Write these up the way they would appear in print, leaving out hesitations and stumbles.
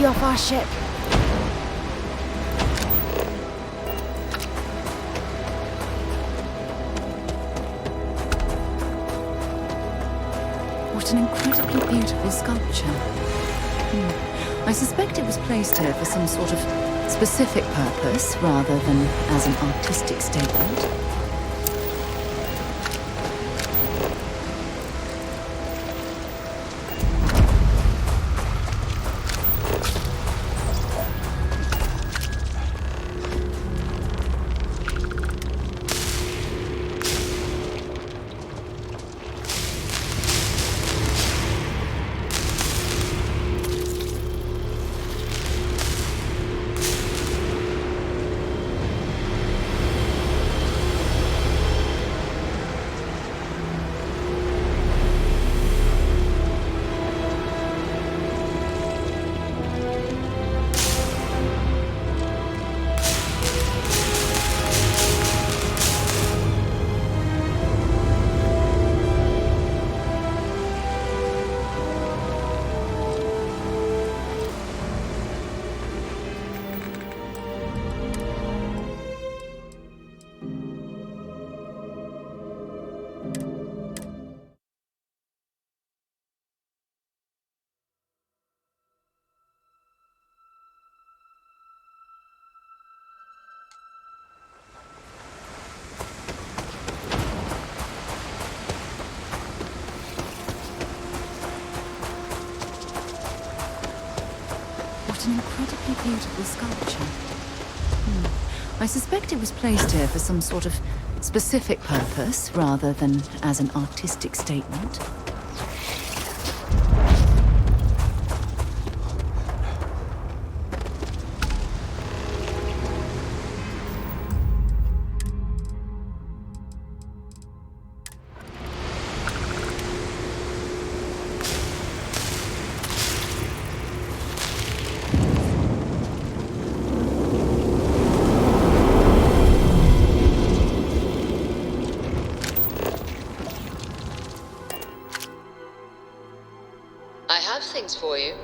you off our ship. What an incredibly beautiful sculpture. I suspect it was placed here for some sort of specific purpose rather than as an artistic statement. What an incredibly beautiful sculpture. I suspect it was placed here for some sort of specific purpose rather than as an artistic statement. I have things for you.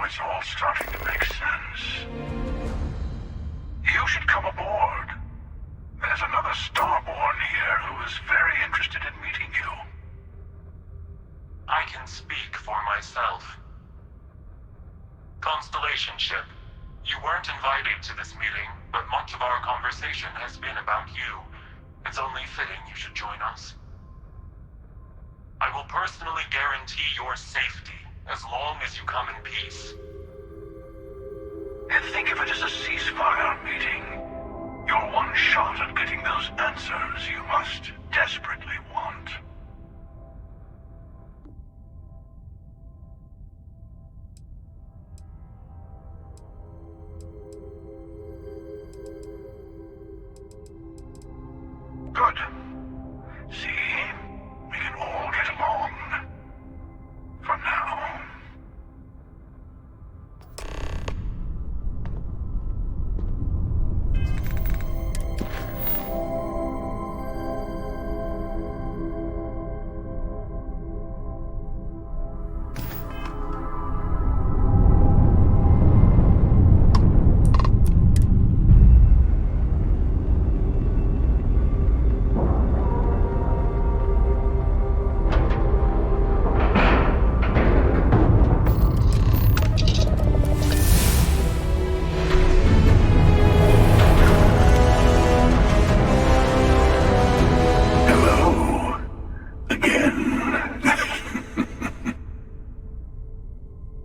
It's all starting to make sense. You should come aboard. There's another Starborn here who is very interested in meeting you. I can speak for myself. Constellation ship, you weren't invited to this meeting, but much of our conversation has been about you. It's only fitting you should join us. I will personally guarantee your safety as long as you come in peace. And think of it as a ceasefire meeting. Your one shot at getting those answers you must desperately want. Good. See? We can all get along. For now.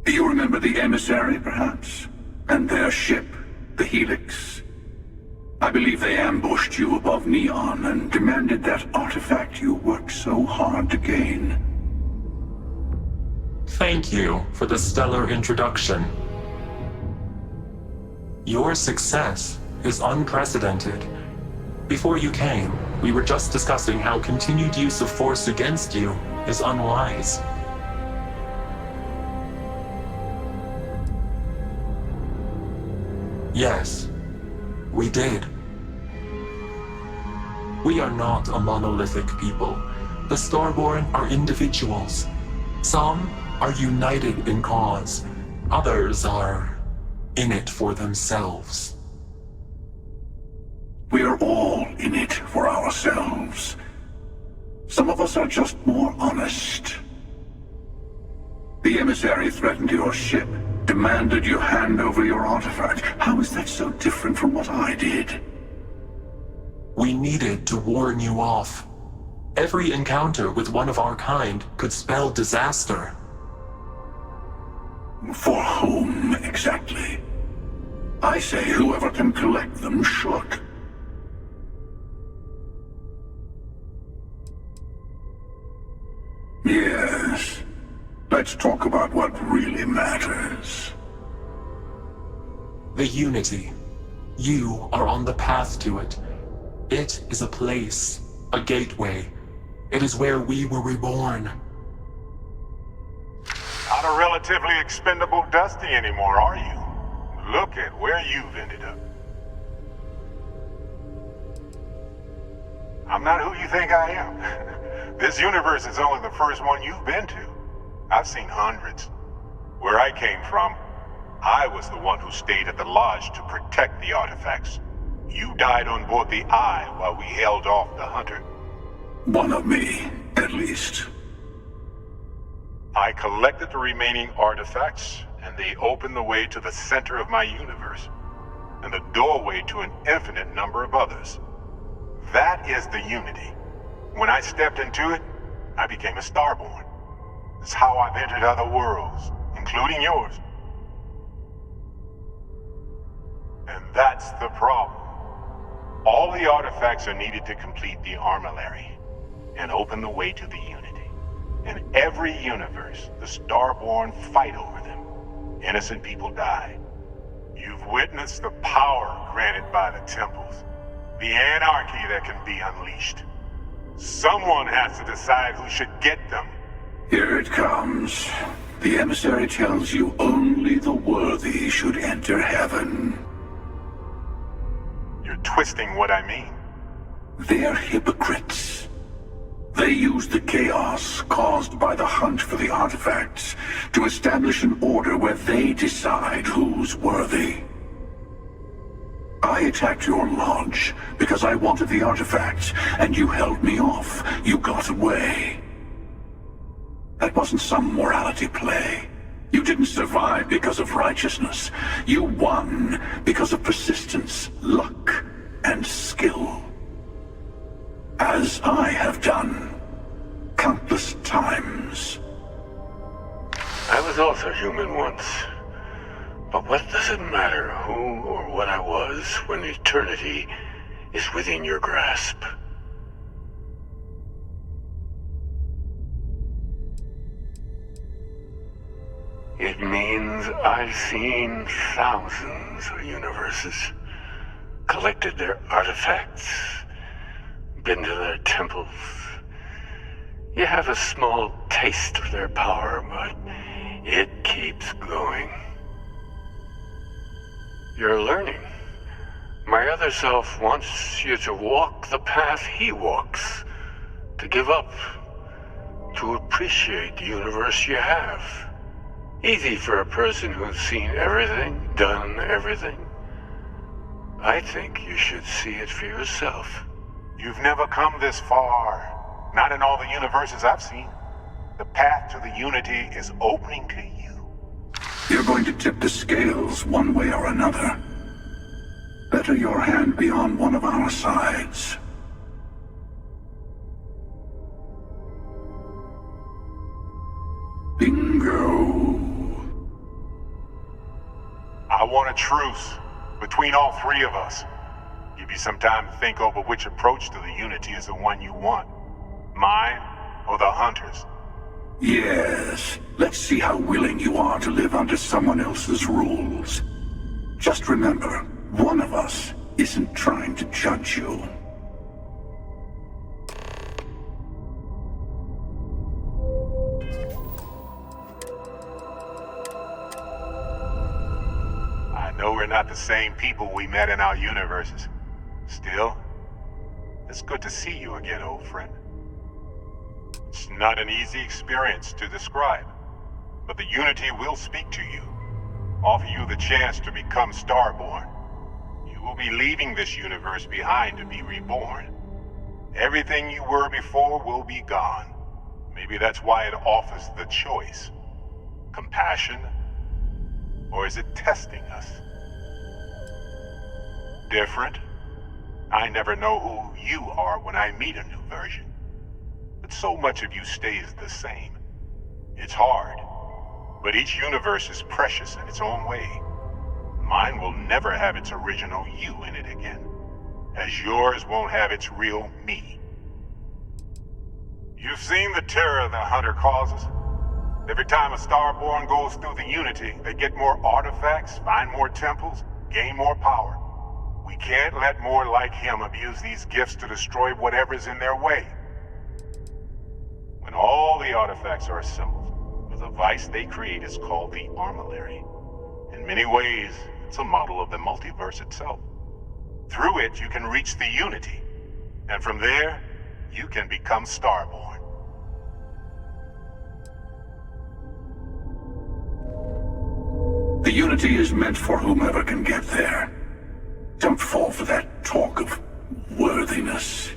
You remember the emissary, perhaps? And their ship, the Helix? I believe they ambushed you above Neon and demanded that artifact you worked so hard to gain. Thank you for the stellar introduction. Your success is unprecedented. Before you came, we were just discussing how continued use of force against you is unwise. Yes, we did. We are not a monolithic people. The Starborn are individuals. Some are united in cause. Others are in it for themselves. We are all in it for ourselves. Some of us are just more honest. The emissary threatened your ship, demanded you hand over your artifact. How is that so different from what I did? We needed to warn you off. Every encounter with one of our kind could spell disaster. For whom, exactly? I say whoever can collect them should. Yes. Let's talk about what really matters. The Unity. You are on the path to it. It is a place, a gateway. It is where we were reborn. Not a relatively expendable Dusty anymore, are you? Look at where you've ended up. I'm not who you think I am. This universe is only the first one you've been to. I've seen hundreds. Where I came from, I was the one who stayed at the lodge to protect the artifacts. You died on board the Eye while we held off the Hunter. One of me, at least. I collected the remaining artifacts, and they opened the way to the center of my universe, and the doorway to an infinite number of others. That is the Unity. When I stepped into it, I became a Starborn. It's how I've entered other worlds, including yours. And that's the problem. All the artifacts are needed to complete the armillary and open the way to the Unity. In every universe, the Starborn fight over them. Innocent people die. You've witnessed the power granted by the temples, the anarchy that can be unleashed. Someone has to decide who should get them. Here it comes. The emissary tells you only the worthy should enter heaven. You're twisting what I mean. They're hypocrites. They use the chaos caused by the hunt for the artifacts to establish an order where they decide who's worthy. I attacked your lodge because I wanted the artifacts, and you held me off. You got away. That wasn't some morality play. You didn't survive because of righteousness. You won because of persistence, luck, and skill. As I have done, countless times. I was also human once. But what does it matter who or what I was when eternity is within your grasp? It means I've seen thousands of universes, collected their artifacts, been to their temples. You have a small taste of their power, but it keeps going. You're learning. My other self wants you to walk the path he walks, to give up, to appreciate the universe you have. Easy for a person who's seen everything, done everything. I think you should see it for yourself. You've never come this far. Not in all the universes I've seen. The path to the Unity is opening to you. You're going to tip the scales one way or another. Better your hand be on one of our sides. Bingo. want a truce between all three of us. Give you some time to think over which approach to the Unity is the one you want. Mine or the Hunters? Yes. Let's see how willing you are to live under someone else's rules. Just remember, one of us isn't trying to judge you. I know we're not the same people we met in our universes. Still, it's good to see you again, old friend. It's not an easy experience to describe, but the Unity will speak to you, offer you the chance to become Starborn. You will be leaving this universe behind to be reborn. Everything you were before will be gone. Maybe that's why it offers the choice. Compassion, or is it testing us? Different? I never know who you are when I meet a new version. But so much of you stays the same. It's hard, but each universe is precious in its own way. Mine will never have its original you in it again, as yours won't have its real me. You've seen the terror the Hunter causes. Every time a Starborn goes through the Unity, they get more artifacts, find more temples, gain more power. We can't let more like him abuse these gifts to destroy whatever's in their way. When all the artifacts are assembled, the device they create is called the Armillary. In many ways, it's a model of the multiverse itself. Through it, you can reach the Unity, and from there, you can become Starborn. The Unity is meant for whomever can get there. Don't fall for that talk of worthiness.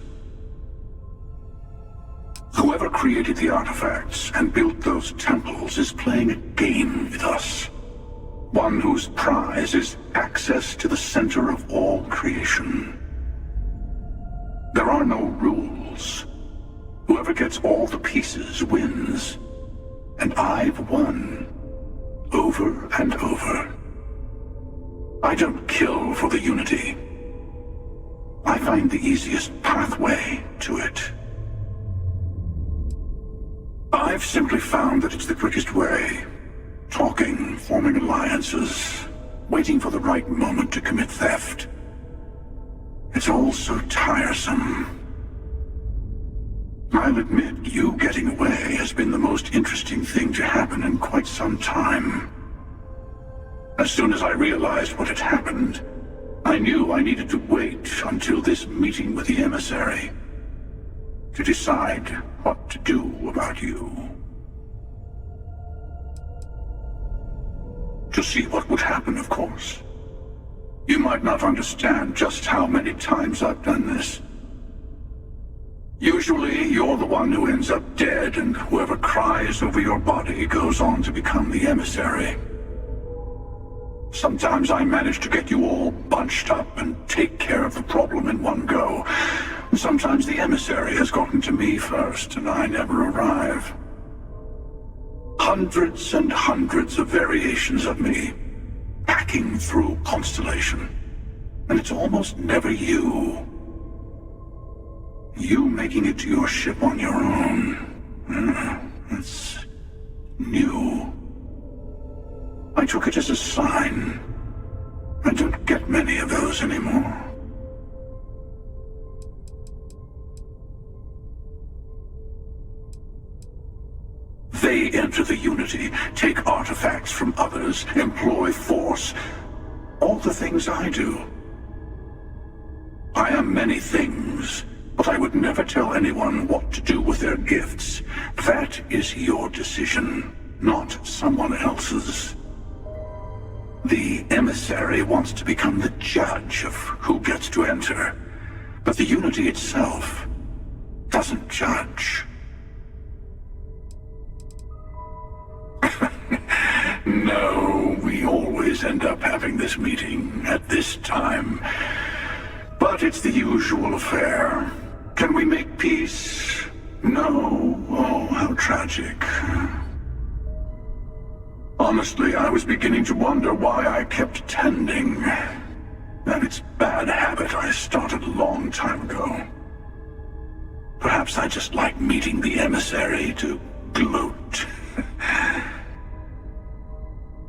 Whoever created the artifacts and built those temples is playing a game with us. One whose prize is access to the center of all creation. There are no rules. Whoever gets all the pieces wins. And I've won. Over and over. I don't kill for the Unity. I find the easiest pathway to it. I've simply found that it's the quickest way. Talking, forming alliances, waiting for the right moment to commit theft. It's all so tiresome. I'll admit, you getting away has been the most interesting thing to happen in quite some time. As soon as I realized what had happened, I knew I needed to wait until this meeting with the emissary to decide what to do about you. To see what would happen, of course. You might not understand just how many times I've done this. Usually, you're the one who ends up dead, and whoever cries over your body goes on to become the emissary. Sometimes I manage to get you all bunched up and take care of the problem in one go. Sometimes the emissary has gotten to me first, and I never arrive. Hundreds and hundreds of variations of me, hacking through Constellation. And it's almost never you. You making it to your ship on your own. It's new. I took it as a sign. I don't get many of those anymore. They enter the Unity, take artifacts from others, employ force. All the things I do. I am many things, but I would never tell anyone what to do with their gifts. That is your decision, not someone else's. The emissary wants to become the judge of who gets to enter, but the Unity itself doesn't judge. No, we always end up having this meeting at this time. But it's the usual affair. Can we make peace? No. Oh, how tragic. On Honestly, I was beginning to wonder why I kept tending. That it's bad habit I started a long time ago. Perhaps I just like meeting the emissary to gloat.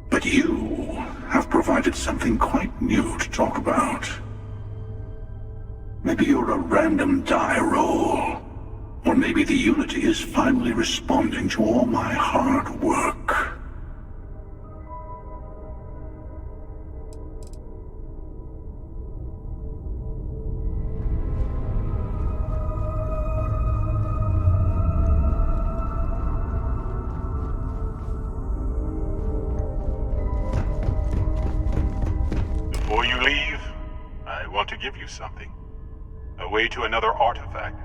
But you have provided something quite new to talk about. Maybe you're a random die roll. Or maybe the Unity is finally responding to all my hard work. Before you leave, I want to give you something. A way to another artifact,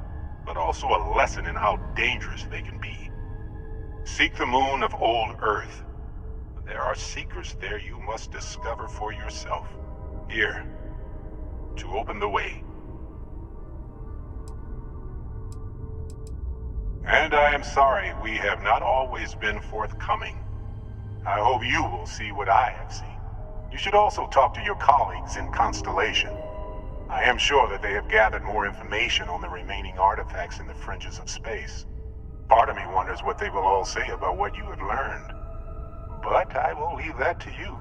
but also a lesson in how dangerous they can be. Seek the moon of old Earth. There are secrets there you must discover for yourself. Here, to open the way. And I am sorry we have not always been forthcoming. I hope you will see what I have seen. You should also talk to your colleagues in Constellation. I am sure that they have gathered more information on the remaining artifacts in the fringes of space. Part of me wonders what they will all say about what you have learned. But I will leave that to you.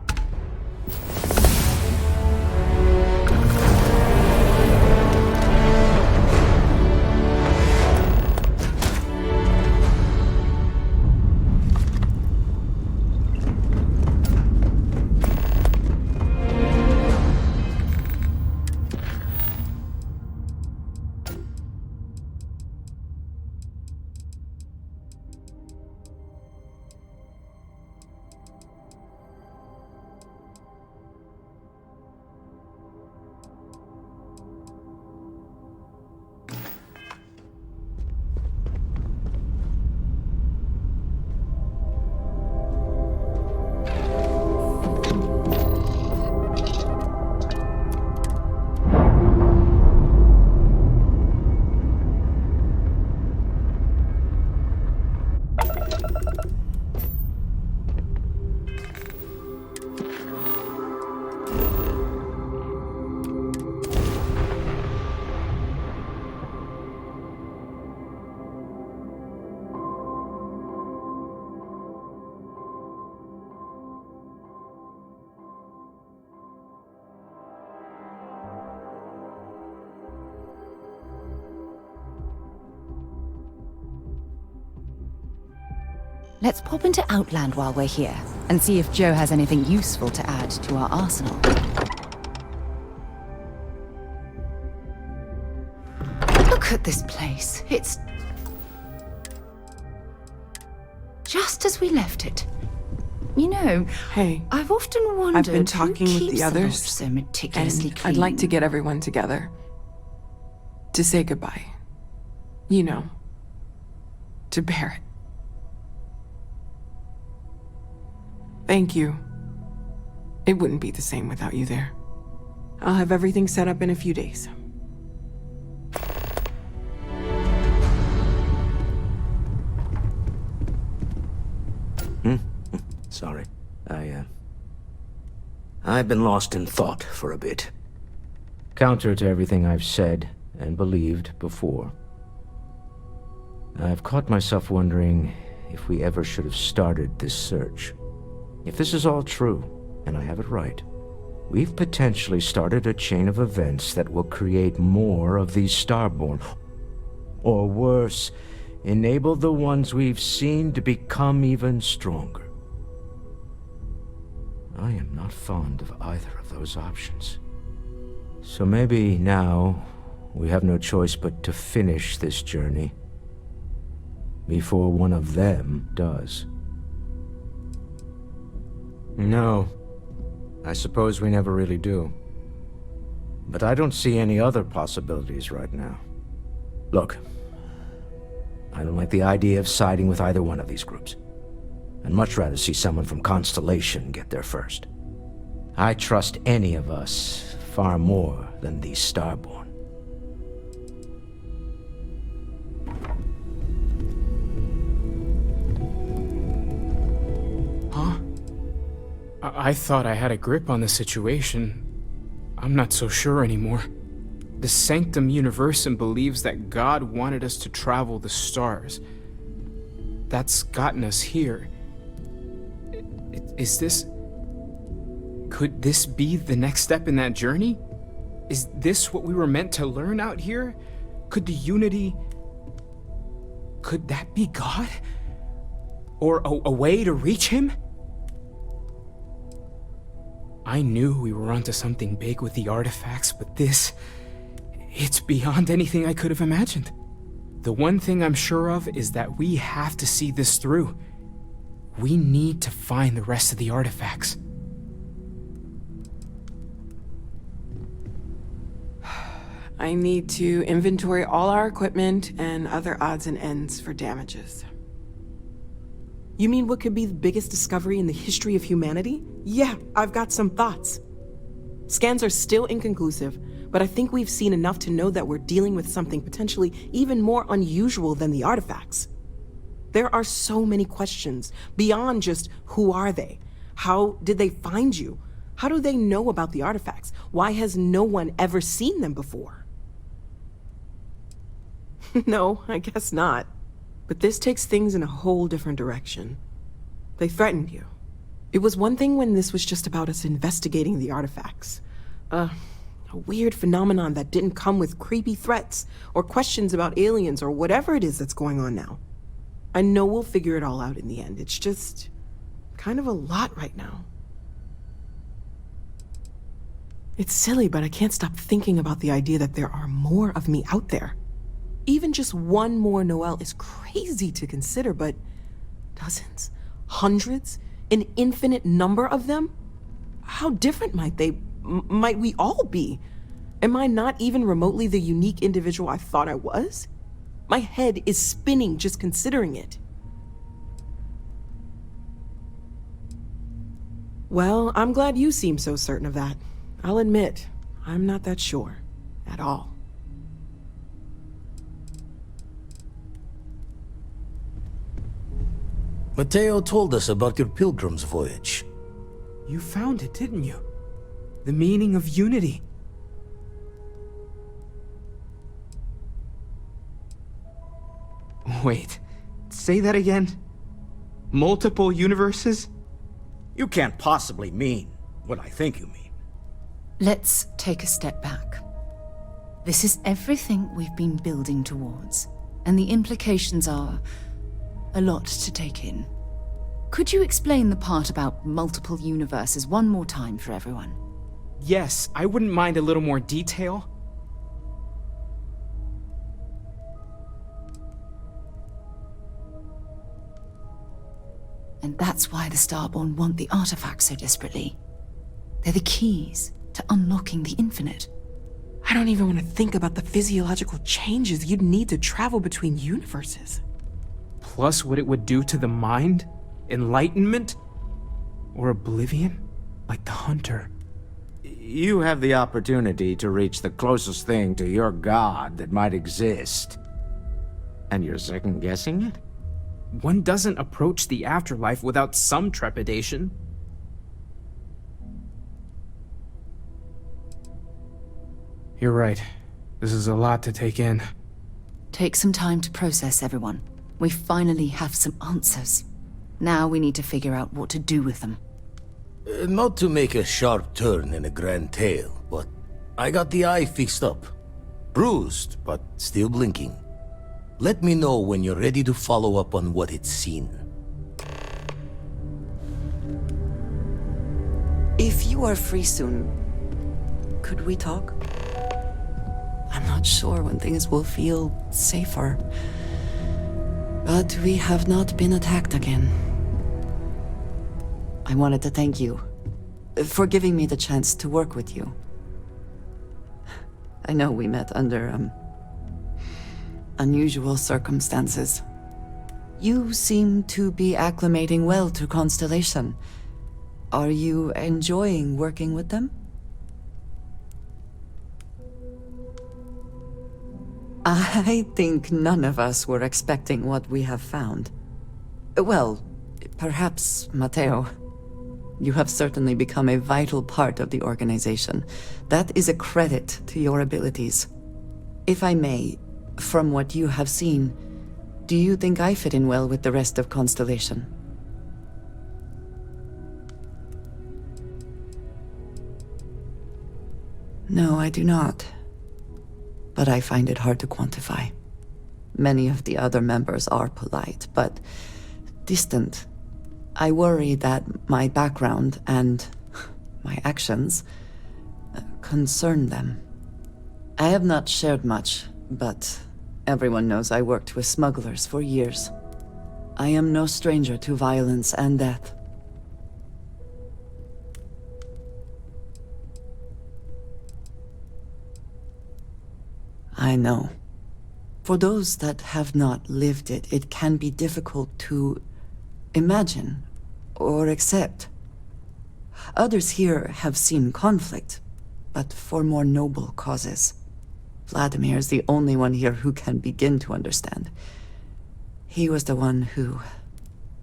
Let's pop into Outland while we're here, and see if Joe has anything useful to add to our arsenal. Look at this place. It's just as we left it. You know, Hey, I've often wondered I've been talking who with keeps the vault others, so meticulously and clean. I'd like to get everyone together. To say goodbye. You know. To Barrett. Thank you. It wouldn't be the same without you there. I'll have everything set up in a few days. Sorry. I've been lost in thought for a bit. Counter to everything I've said and believed before. I've caught myself wondering if we ever should have started this search. If this is all true, and I have it right, we've potentially started a chain of events that will create more of these Starborn. Or worse, enable the ones we've seen to become even stronger. I am not fond of either of those options. So maybe now we have no choice but to finish this journey before one of them does. No, I suppose we never really do. But I don't see any other possibilities right now. Look, I don't like the idea of siding with either one of these groups. I'd much rather see someone from Constellation get there first. I trust any of us far more than these Starborn. Huh? I thought I had a grip on the situation. I'm not so sure anymore. The Sanctum Universum believes that God wanted us to travel the stars. That's gotten us here. Is this... Could this be the next step in that journey? Is this what we were meant to learn out here? Could the Unity... Could that be God? Or a way to reach him? I knew we were onto something big with the artifacts, but this... It's beyond anything I could have imagined. The one thing I'm sure of is that we have to see this through. We need to find the rest of the artifacts. I need to inventory all our equipment and other odds and ends for damages. You mean what could be the biggest discovery in the history of humanity? Yeah, I've got some thoughts. Scans are still inconclusive, but I think we've seen enough to know that we're dealing with something potentially even more unusual than the artifacts. There are so many questions beyond just who are they? How did they find you? How do they know about the artifacts? Why has no one ever seen them before? No, I guess not. But this takes things in a whole different direction. They threatened you. It was one thing when this was just about us investigating the artifacts. A weird phenomenon that didn't come with creepy threats or questions about aliens or whatever it is that's going on now. I know we'll figure it all out in the end. It's just kind of a lot right now. It's silly, but I can't stop thinking about the idea that there are more of me out there. Even just one more Noel is crazy to consider, but dozens, hundreds, an infinite number of them? How different might we all be? Am I not even remotely the unique individual I thought I was? My head is spinning just considering it. Well, I'm glad you seem so certain of that. I'll admit, I'm not that sure at all. Mateo told us about your pilgrim's voyage. You found it, didn't you? The meaning of unity. Wait, say that again? Multiple universes? You can't possibly mean what I think you mean. Let's take a step back. This is everything we've been building towards, and the implications are a lot to take in. Could you explain the part about multiple universes one more time for everyone? Yes, I wouldn't mind a little more detail. And that's why the Starborn want the artifacts so desperately. They're the keys to unlocking the infinite. I don't even want to think about the physiological changes you'd need to travel between universes. Plus what it would do to the mind? Enlightenment? Or oblivion? Like the Hunter. You have the opportunity to reach the closest thing to your god that might exist. And you're second-guessing it? One doesn't approach the afterlife without some trepidation. You're right. This is a lot to take in. Take some time to process, everyone. We finally have some answers. Now we need to figure out what to do with them. Not to make a sharp turn in a grand tale, but I got the eye fixed up. Bruised, but still blinking. Let me know when you're ready to follow up on what it's seen. If you are free soon, could we talk? I'm not sure when things will feel safer. But we have not been attacked again. I wanted to thank you for giving me the chance to work with you. I know we met under, unusual circumstances. You seem to be acclimating well to Constellation. Are you enjoying working with them? I think none of us were expecting what we have found. Well, perhaps Mateo. You have certainly become a vital part of the organization. That is a credit to your abilities. If I may, from what you have seen, do you think I fit in well with the rest of Constellation? No, I do not. But I find it hard to quantify. Many of the other members are polite, but distant. I worry that my background and my actions concern them. I have not shared much, but everyone knows I worked with smugglers for years. I am no stranger to violence and death. I know. For those that have not lived it, it can be difficult to imagine or accept. Others here have seen conflict, but for more noble causes. Vladimir is the only one here who can begin to understand. He was the one who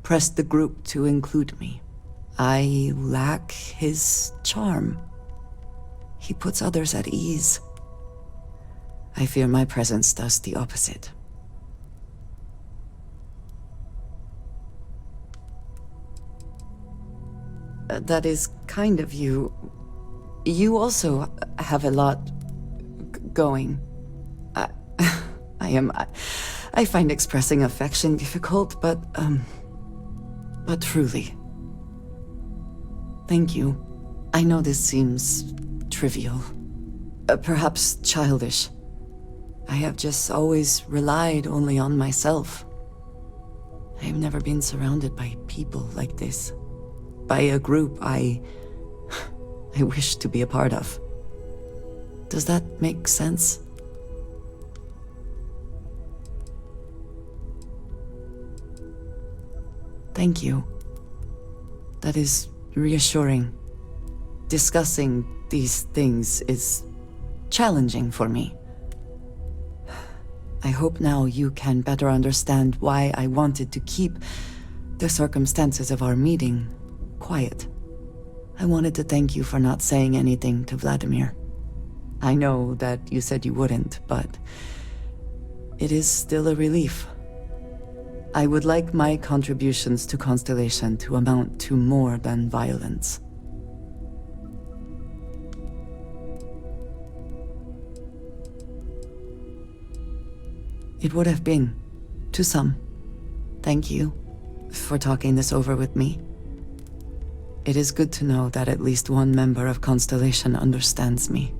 pressed the group to include me. I lack his charm. He puts others at ease. I fear my presence does the opposite. That is kind of you. You also have a lot going. I find expressing affection difficult, but truly. Thank you. I know this seems trivial, perhaps childish. I have just always relied only on myself. I have never been surrounded by people like this. By a group I wish to be a part of. Does that make sense? Thank you. That is reassuring. Discussing these things is challenging for me. I hope now you can better understand why I wanted to keep the circumstances of our meeting quiet. I wanted to thank you for not saying anything to Vladimir. I know that you said you wouldn't, but it is still a relief. I would like my contributions to Constellation to amount to more than violence. It would have been, to some. Thank you for talking this over with me. It is good to know that at least one member of Constellation understands me.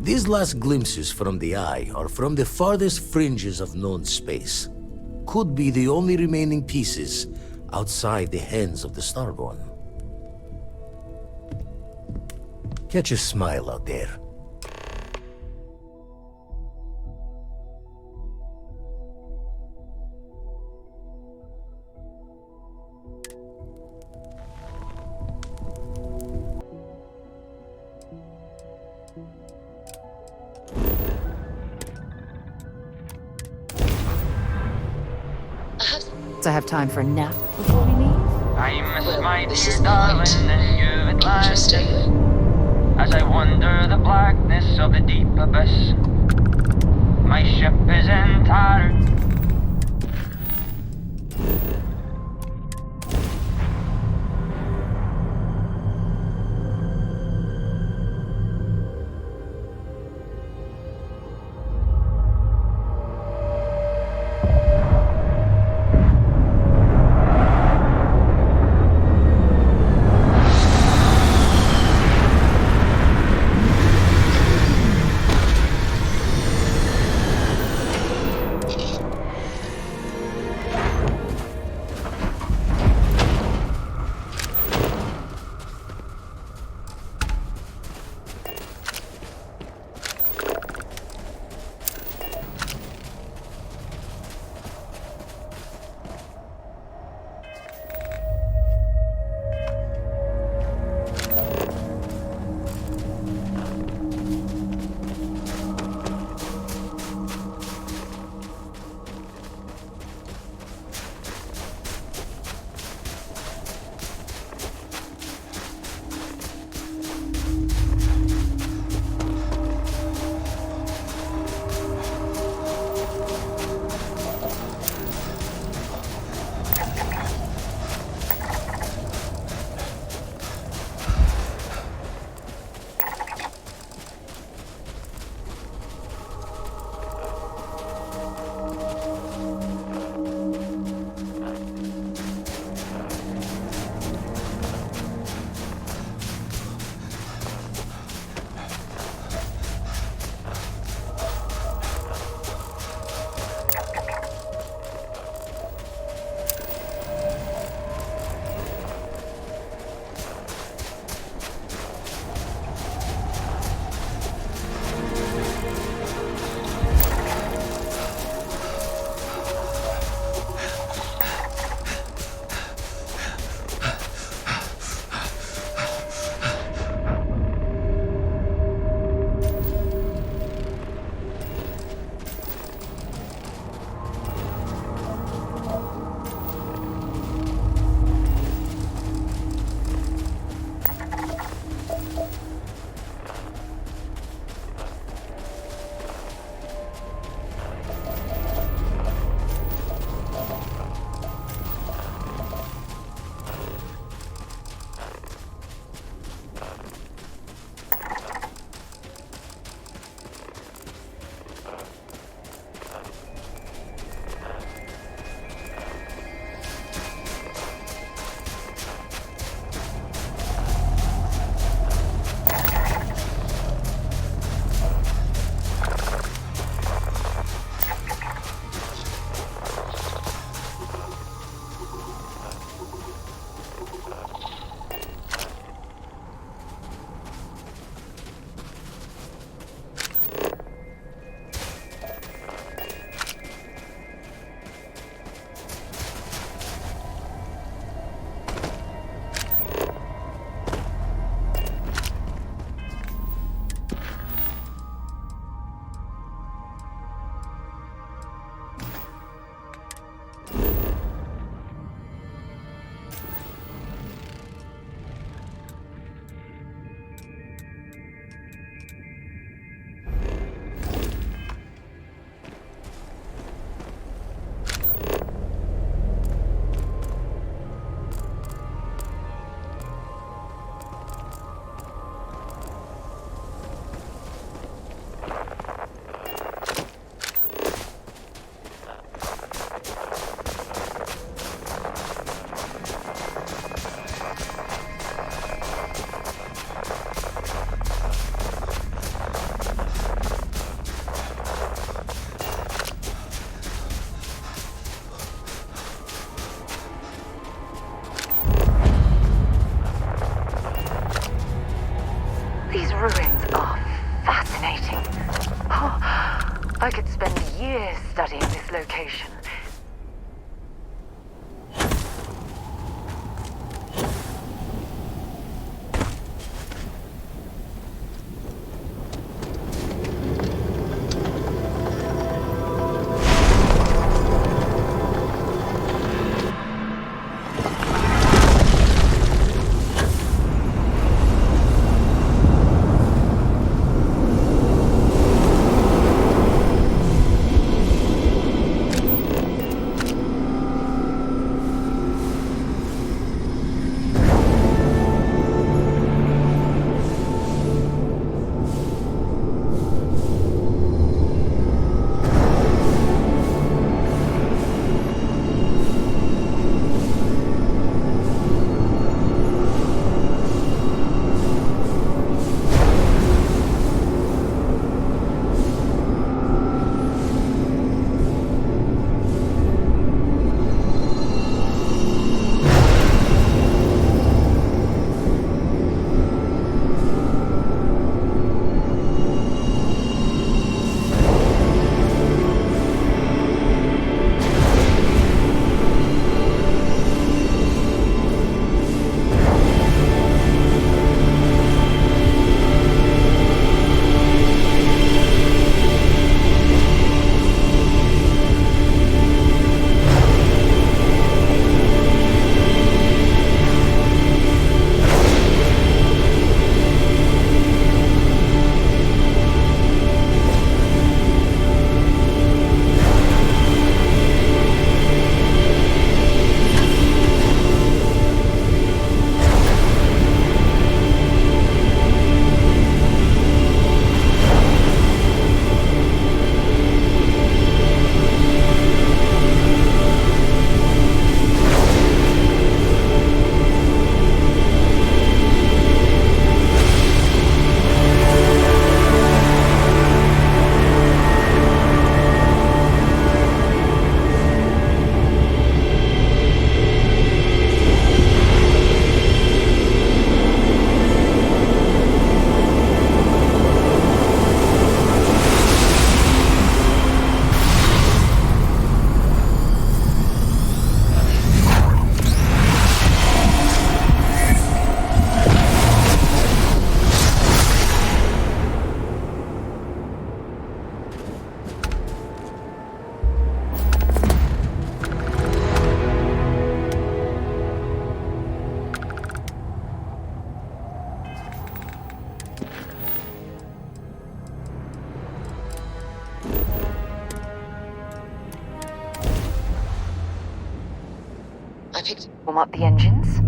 These last glimpses from the Eye are from the farthest fringes of known space. Could be the only remaining pieces outside the hands of the Starborn. Catch a smile out there. I have time for a nap before we leave? I miss my dear darling, and you've at last. As I wander the blackness of the deep abyss, my ship is in tatters. I picked... Warm up the engines.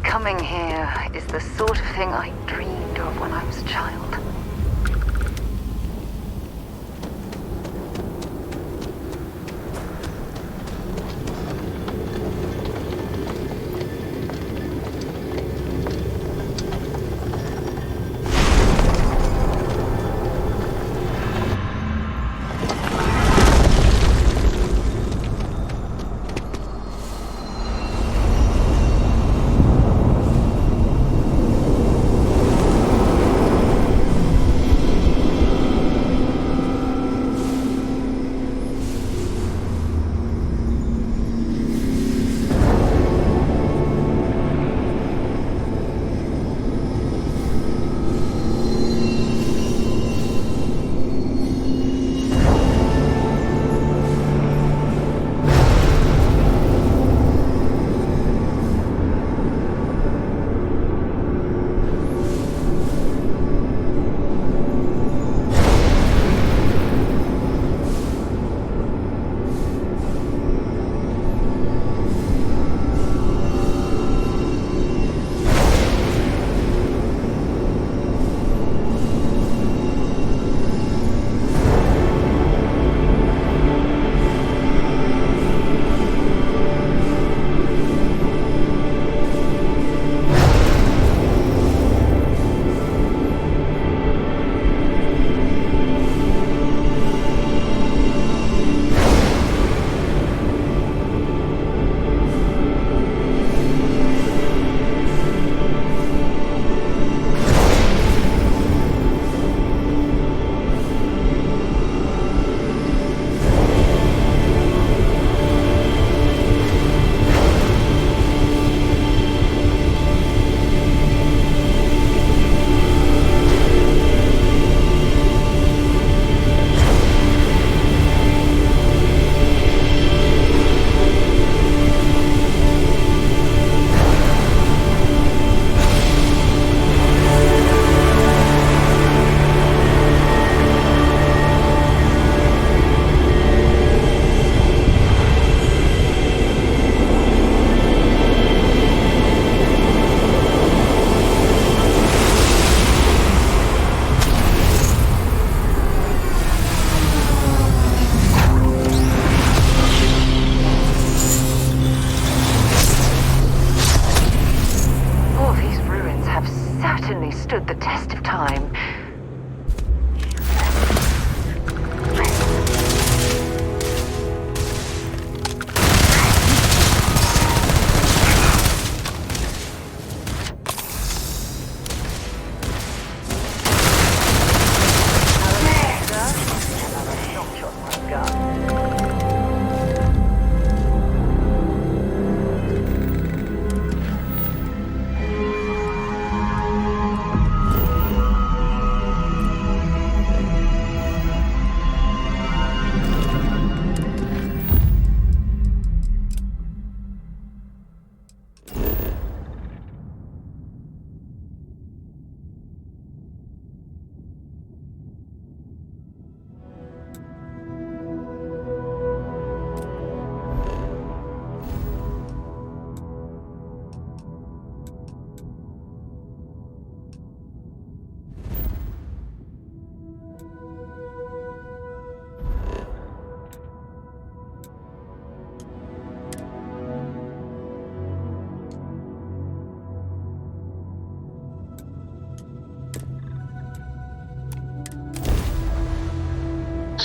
Coming here is the sort of thing I dreamed of when I was a child.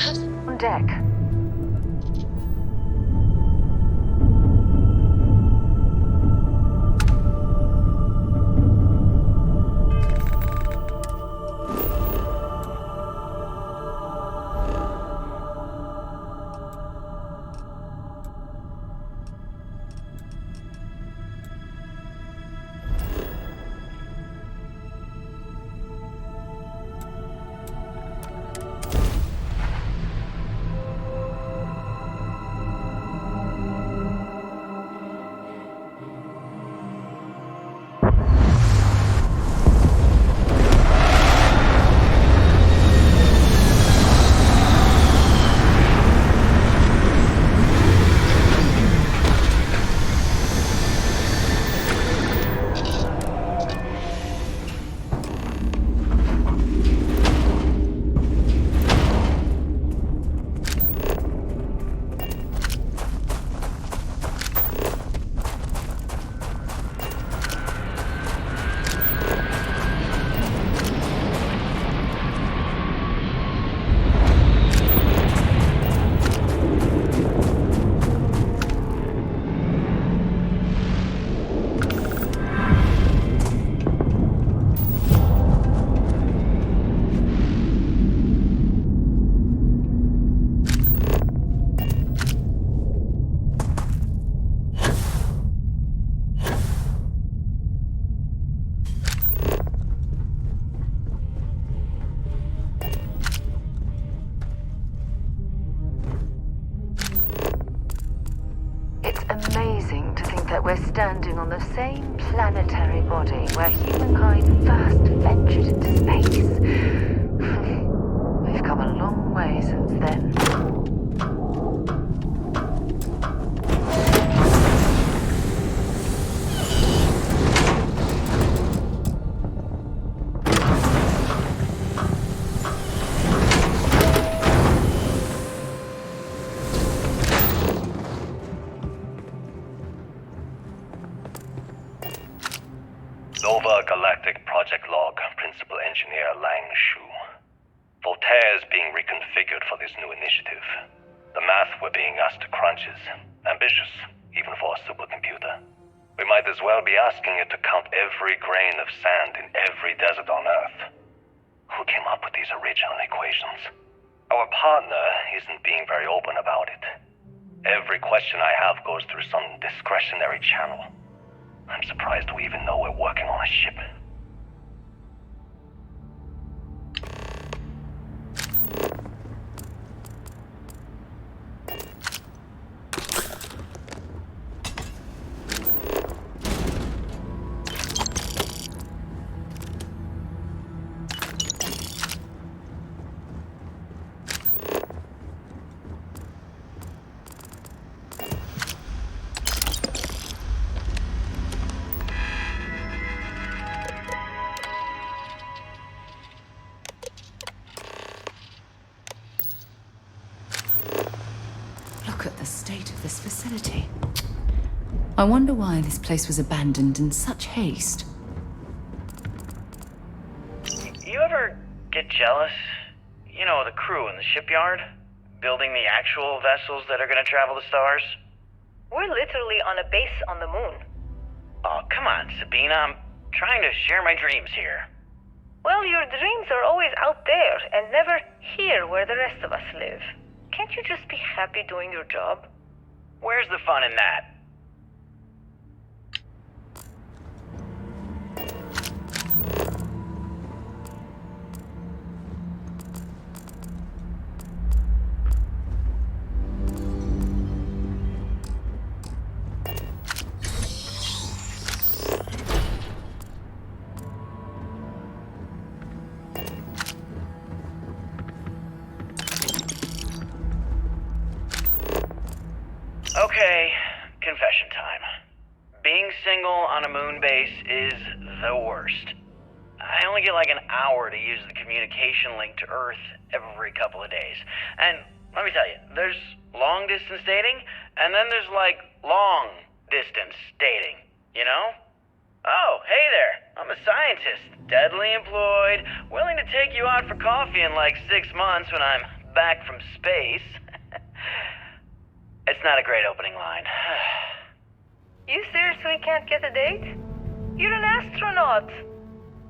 On deck. Amazing to think that we're standing on the same planetary body where humankind first ventured into space. We've come a long way since then. Nova Galactic Project Log, Principal Engineer Lang Shu. Voltaire is being reconfigured for this new initiative. The math we're being asked to crunch is ambitious, even for a supercomputer. We might as well be asking it to count every grain of sand in every desert on Earth. Who came up with these original equations? Our partner isn't being very open about it. Every question I have goes through some discretionary channel. I'm surprised we even know we're working on a ship. Look at the state of this facility. I wonder why this place was abandoned in such haste. You ever get jealous? You know, the crew in the shipyard? Building the actual vessels that are gonna travel the stars? We're literally on a base on the moon. Oh, come on, Sabina. I'm trying to share my dreams here. Well, your dreams are always out there and never here where the rest of us live. Can't you just be happy doing your job? Where's the fun in that? Okay, confession time. Being single on a moon base is the worst. I only get like an hour to use the communication link to Earth every couple of days. And let me tell you, there's long distance dating, and then there's like long distance dating, you know? Oh, hey there, I'm a scientist, deadly employed, willing to take you out for coffee in like 6 months when I'm back from space. It's not a great opening line. You seriously can't get a date? You're an astronaut.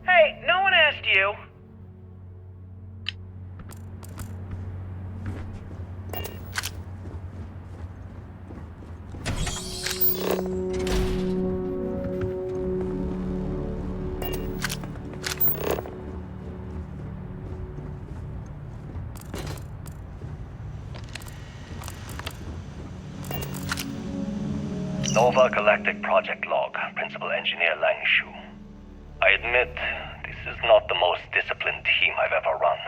Hey, no one asked you. Nova Galactic Project Log, Principal Engineer Lang Shu. I admit, this is not the most disciplined team I've ever run.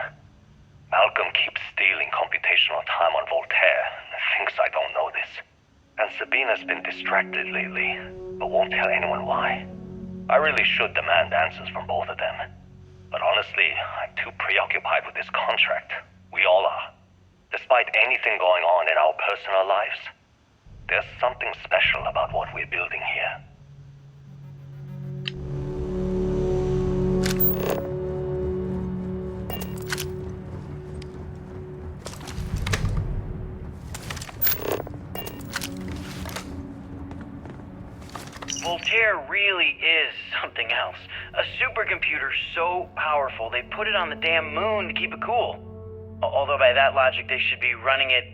Malcolm keeps stealing computational time on Voltaire and thinks I don't know this. And Sabina's been distracted lately, but won't tell anyone why. I really should demand answers from both of them. But honestly, I'm too preoccupied with this contract. We all are. Despite anything going on in our personal lives, there's something special about what we're building here. Voltaire really is something else. A supercomputer so powerful they put it on the damn moon to keep it cool. Although by that logic they should be running it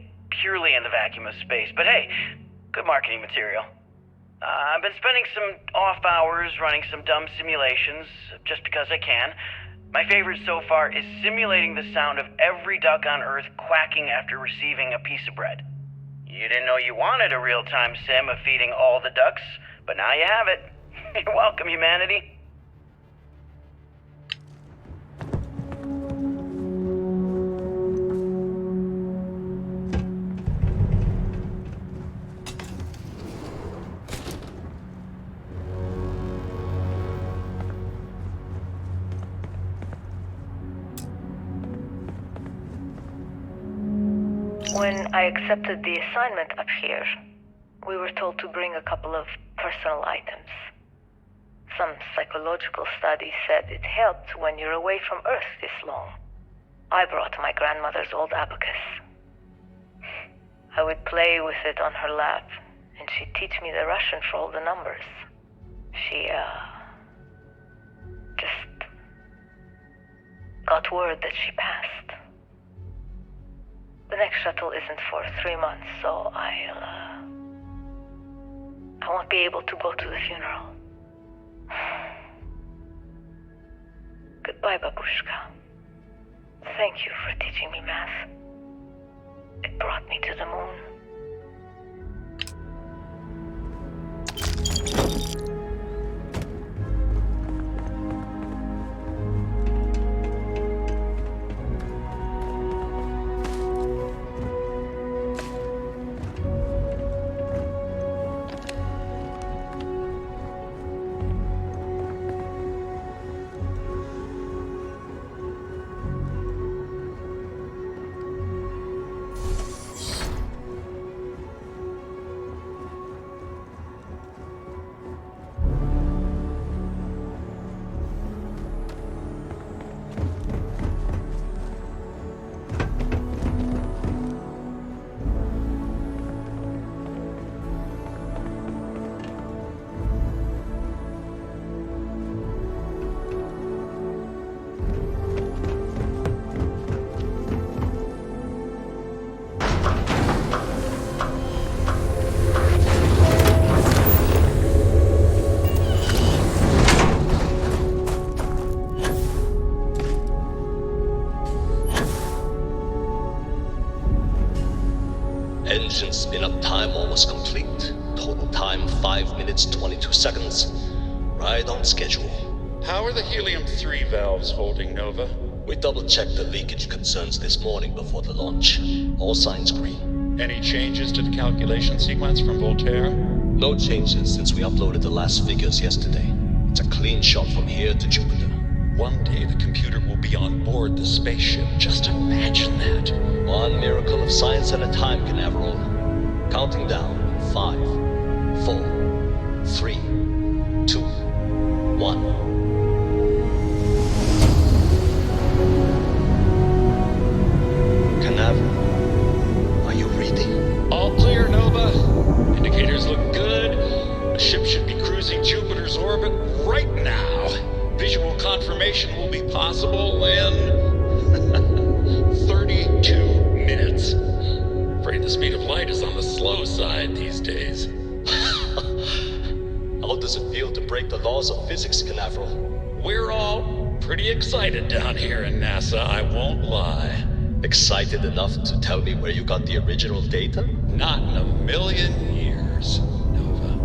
purely in the vacuum of space. But hey, good marketing material. I've been spending some off hours running some dumb simulations, just because I can. My favorite so far is simulating the sound of every duck on Earth quacking after receiving a piece of bread. You didn't know you wanted a real-time sim of feeding all the ducks, but now you have it. You're welcome, humanity. When I accepted the assignment up here, we were told to bring a couple of personal items. Some psychological studies said it helped when you're away from Earth this long. I brought my grandmother's old abacus. I would play with it on her lap, and she'd teach me the Russian for all the numbers. She, just got word that she passed. The next shuttle isn't for 3 months, so I won't be able to go to the funeral. Goodbye, babushka. Thank you for teaching me math. It brought me to the moon. Engine spin-up time almost complete. Total time 5 minutes 22 seconds. Right on schedule. How are the helium-3 valves holding, Nova? We double-checked the leakage concerns this morning before the launch. All signs green. Any changes to the calculation sequence from Voltaire? No changes since we uploaded the last figures yesterday. It's a clean shot from here to Jupiter. One day the computer will be on board the spaceship. Just imagine that. One miracle of science at a time, Canaveral. Counting down. 5, 4, 3, 2, 1. Canaveral slow side these days. How does it feel to break the laws of physics, Canaveral? We're all pretty excited down here in NASA, I won't lie. Excited enough to tell me where you got the original data? Not in a million years, Nova.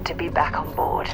To be back on board.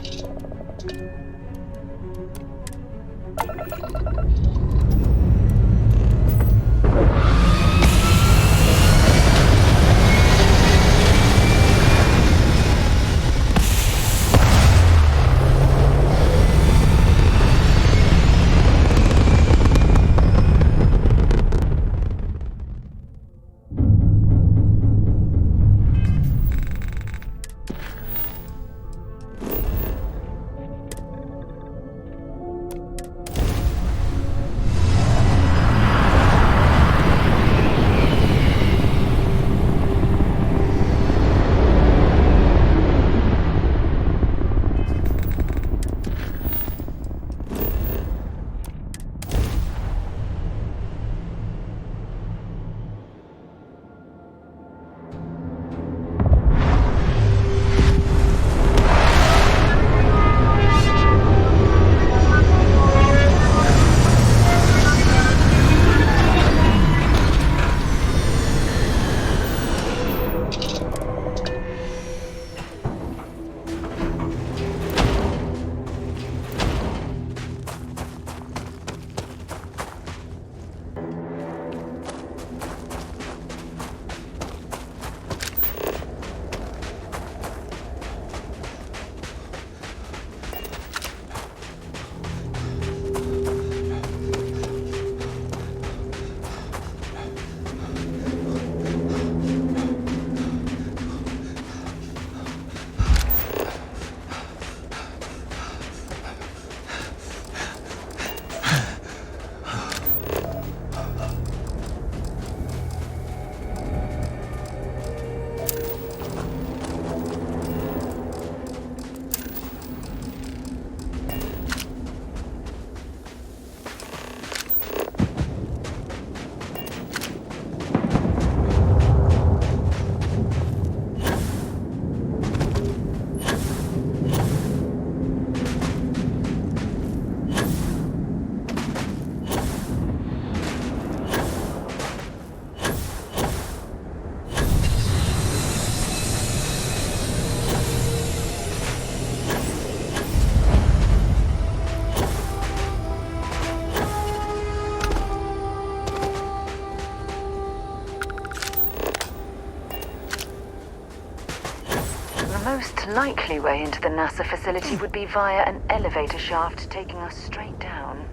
The most likely way into the NASA facility would be via an elevator shaft taking us straight down.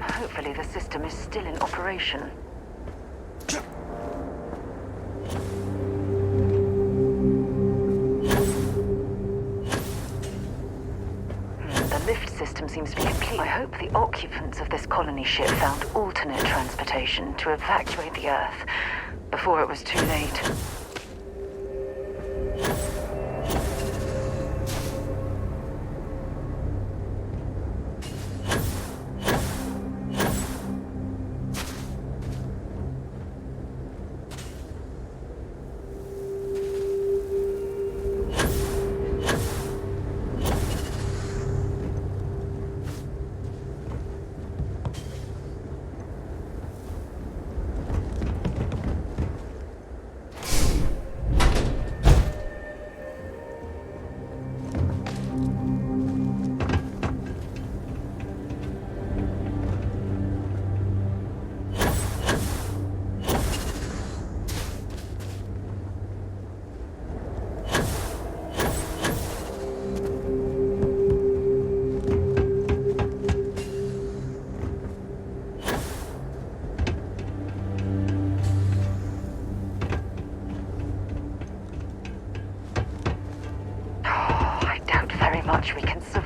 Hopefully the system is still in operation. The lift system seems to be complete. I hope the occupants of this colony ship found alternate transportation to evacuate the Earth before it was too late.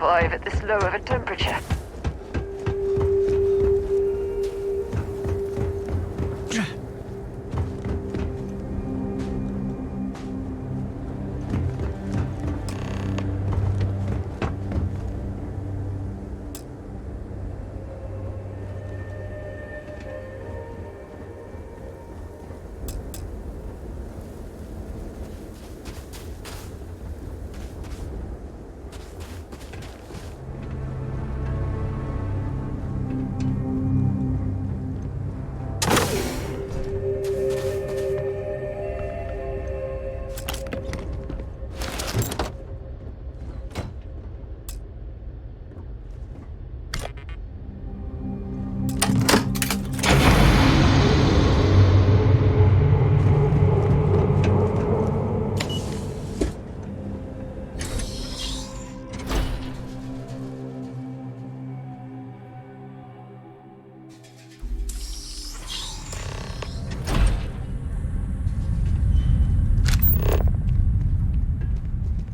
survive at this low of a temperature.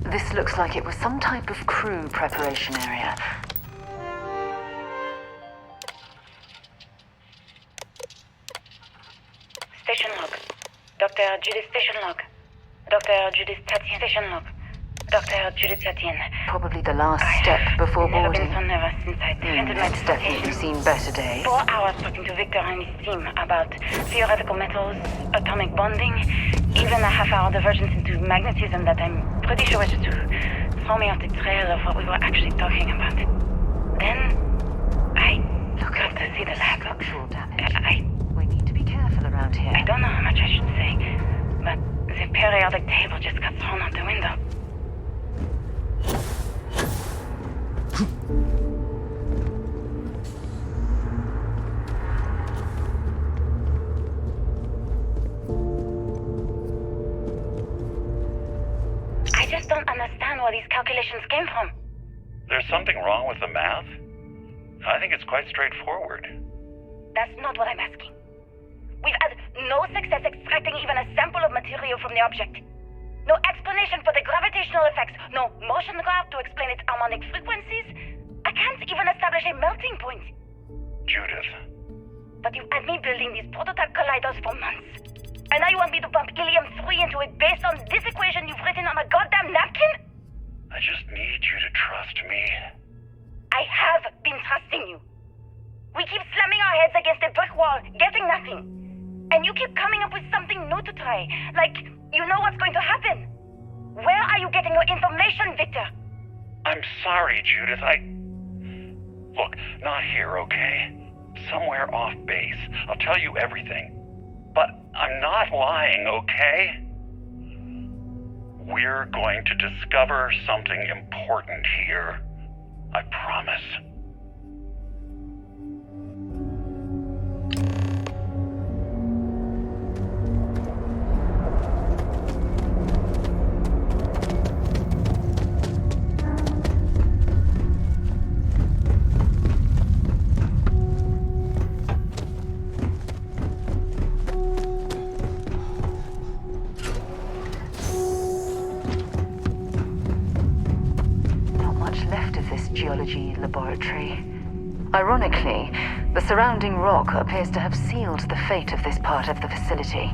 This looks like it was some type of crew preparation area. Station log. Dr. Judith station log. Dr. Judith Tatien station log. Dr. Judith Tatien. Probably the last step before Never boarding. been so nervous since I defended my It's definitely seen better days. 4 hours talking to Victor and his team about theoretical metals, atomic bonding, even a half-hour divergence into magnetism that I'm pretty sure was to throw me off the trail of what we were actually talking about. Then, I got to see the lab. Structural damage. We need to be careful around here. I don't know how much I should say, but the periodic table just got thrown out the window. I just don't understand where these calculations came from. There's something wrong with the math? I think it's quite straightforward. That's not what I'm asking. We've had no success extracting even a sample of material from the object. No explanation for the gravitational effects. No motion graph to explain its harmonic frequencies. I can't even establish a melting point. Judith. But you've had me building these prototype colliders for months. And now you want me to pump helium-3 into it based on this equation you've written on a goddamn napkin? I just need you to trust me. I have been trusting you. We keep slamming our heads against a brick wall, getting nothing. And you keep coming up with something new to try. Like, you know what's going to happen. Where are you getting your information, Victor? I'm sorry, Judith. Look, not here, okay? Somewhere off base. I'll tell you everything. But I'm not lying, okay? We're going to discover something important here. I promise. Geology laboratory. Ironically, the surrounding rock appears to have sealed the fate of this part of the facility.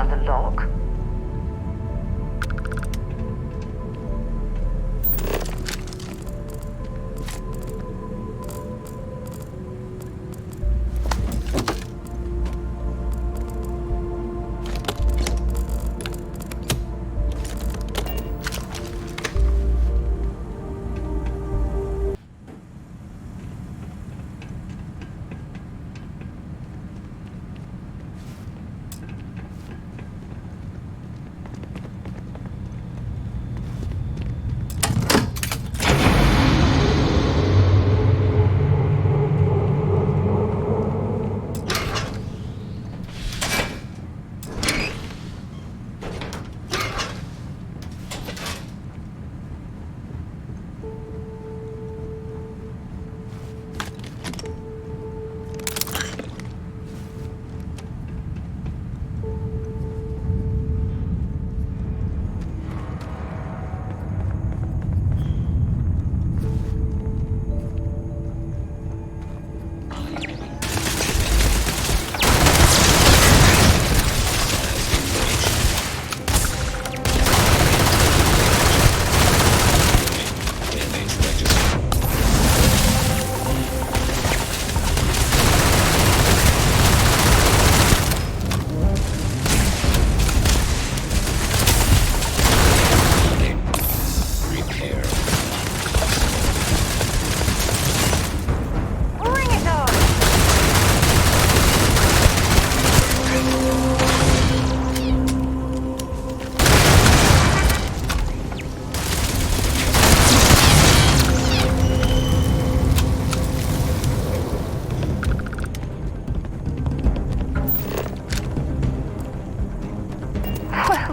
found the log.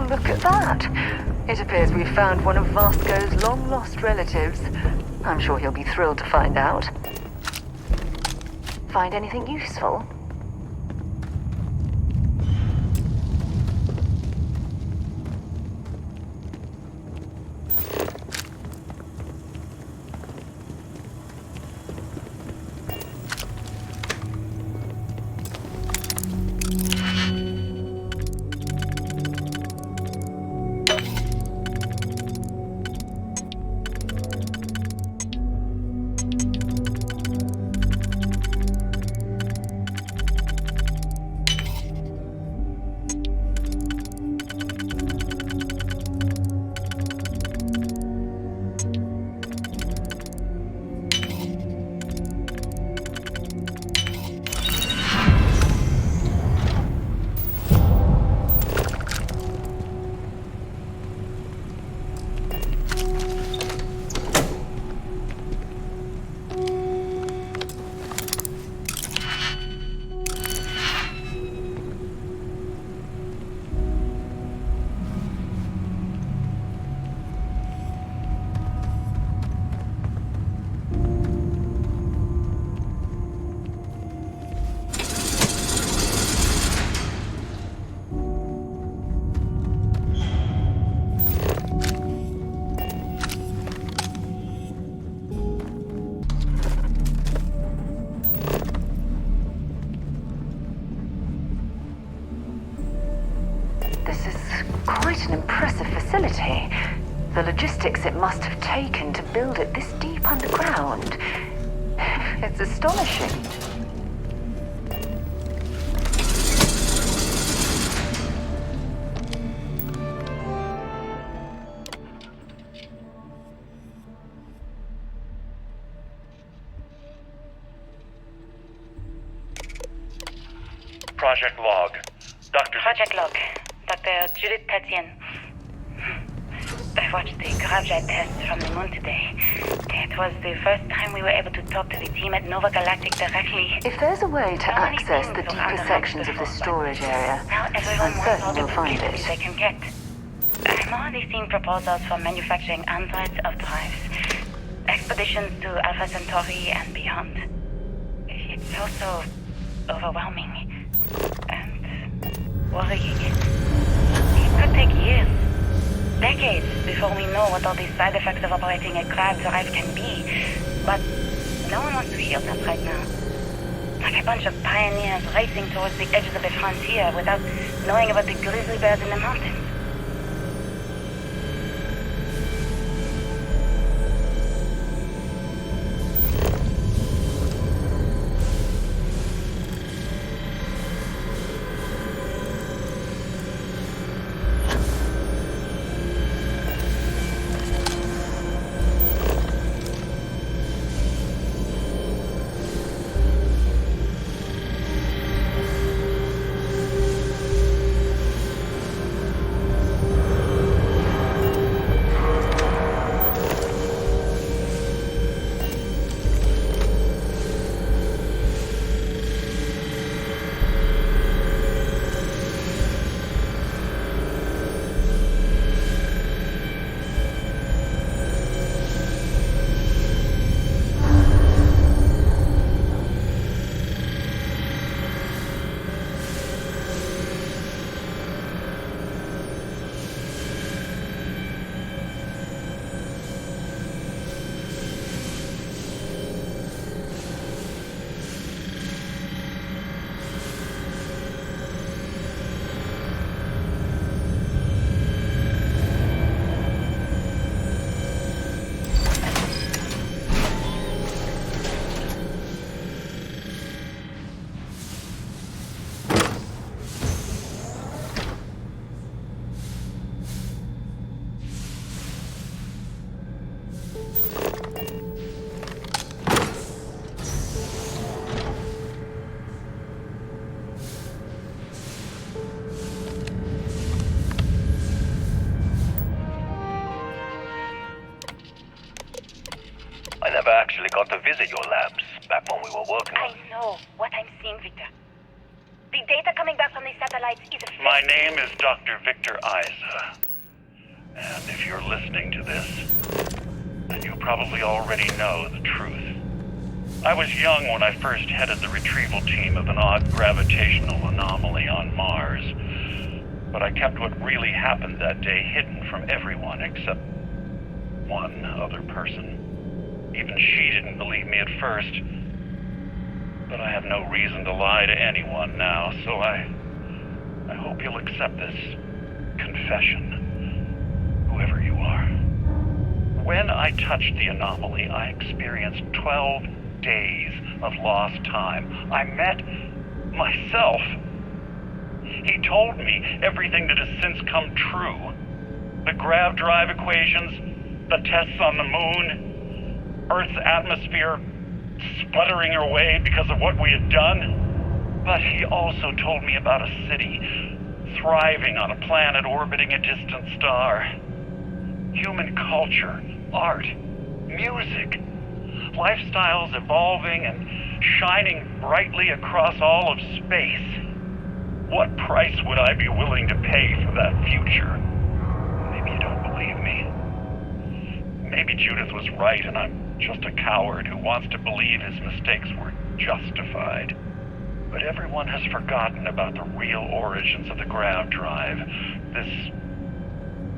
Look at that. It appears we've found one of Vasco's long-lost relatives. I'm sure he'll be thrilled to find out. Find anything useful? Quite an impressive facility. The logistics it must have taken to build it this deep underground. It's astonishing. Project log. Project log. Dr. Judith Tatian. I watched the gravjet test from the moon today. It was the first time we were able to talk to the team at Nova Galactic directly. If there's a way to access the deeper sections of the storage area, I'm certain we'll find it. They can get. I'm already seeing proposals for manufacturing androids of drives. Expeditions to Alpha Centauri and beyond. It's also overwhelming and worrying. It could take years, decades, before we know what all these side effects of operating a craft drive can be. But no one wants to hear that right now. like a bunch of pioneers racing towards the edges of the frontier without knowing about the grizzly bears in the mountains. I never actually got to visit your labs back when we were working on I know what I'm seeing, Victor. The data coming back from the satellites is a fake. My name is Dr. Victor Isa. And if you're listening to this, then you probably already know the truth. I was young when I first headed the retrieval team of an odd gravitational anomaly on Mars. But I kept what really happened that day hidden from everyone except one other person. Even she didn't believe me at first. But I have no reason to lie to anyone now, so I hope you'll accept this confession, whoever you are. When I touched the anomaly, I experienced 12 days of lost time. I met myself. He told me everything that has since come true. The grav drive equations, the tests on the moon, Earth's atmosphere sputtering away because of what we had done. But he also told me about a city thriving on a planet orbiting a distant star. Human culture, art, music, lifestyles evolving and shining brightly across all of space. What price would I be willing to pay for that future? Maybe you don't believe me. Maybe Judith was right and I'm just a coward who wants to believe his mistakes were justified. But everyone has forgotten about the real origins of the grav drive, this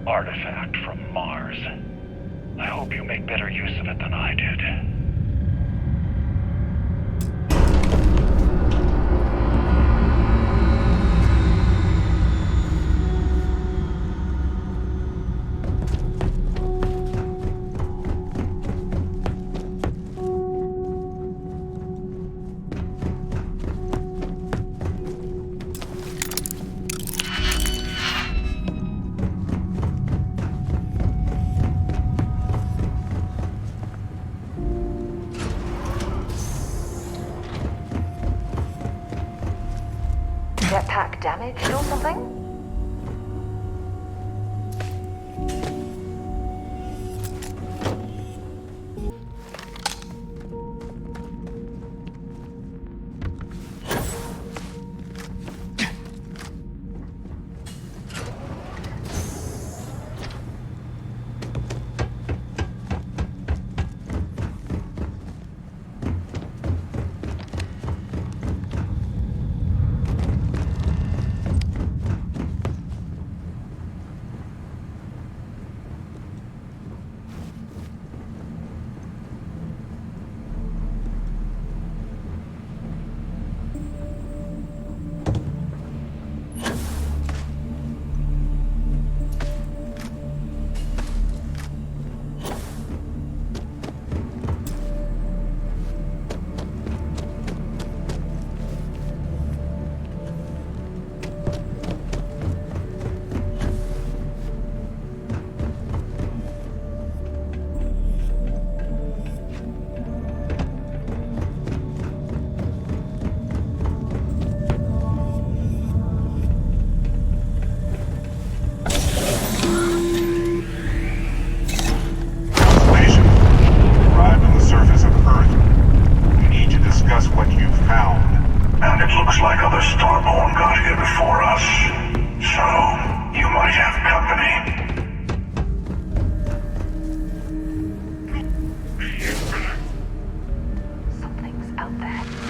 artifact from Mars. I hope you make better use of it than I did. Jetpack damaged or something? about that.